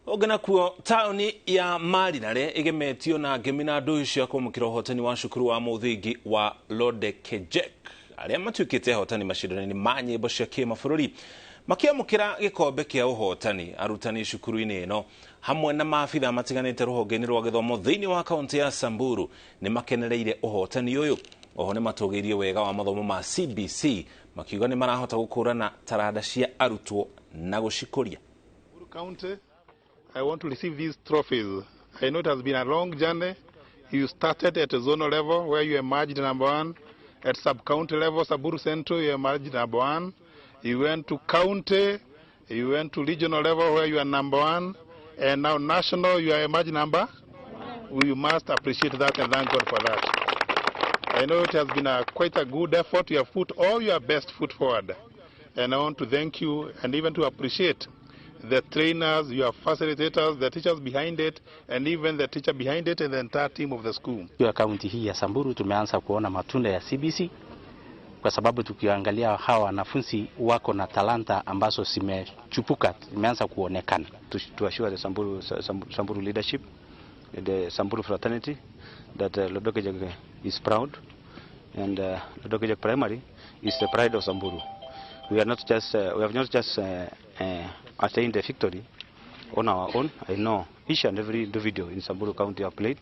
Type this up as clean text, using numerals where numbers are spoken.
Ogana kuo taoni ya Marinare igemetio na ngemina ndu cia kumukira hotani wa cukuru wa mũthingi wa Lodekejek aria matuikite hotani macindano-inĩ ma nyĩmbo cia kĩmabũrũri makiamukira gikombe kia uhotani arutani cukuru-inĩ ino hamwe na maabitha matiganite ruhonge-inĩ rwa gĩthomo thĩinĩ wa kaunti ya Samburu ni makenereire uhotani uyu. Oho ni matũgĩirie wega wa mathomo ma CBC makiuga ni marahota gũkũrana taranda cia arutwo na gũcikũria. County, I want to receive these trophies. I know it has been a long journey. You started at a zonal level where you emerged number 1. At sub-county level, Samburu Central, you emerged number 1. You went to county, you went to regional level where you are number 1. And now national, you are emerged number 1. We must appreciate that and thank God for that. I know it has been quite a good effort. You have put all your best foot forward. And I want to thank you and even to appreciate the trainers, your facilitators, the teachers behind it, and even the teacher behind it and the entire team of the school. Kwa kaunti hii ya Samburu tumeanza kuona matunda ya CBC kwa sababu tukiangalia hawa wanafunzi wako na talanta ambazo zimechupuka, zimeanza kuonekana. To assure the Samburu leadership, the Samburu fraternity, that Lodekejek is proud, and Lodekejek Primary is the pride of Samburu. We have not just attained the victory on our own. I know each and every individual in Samburu County have played.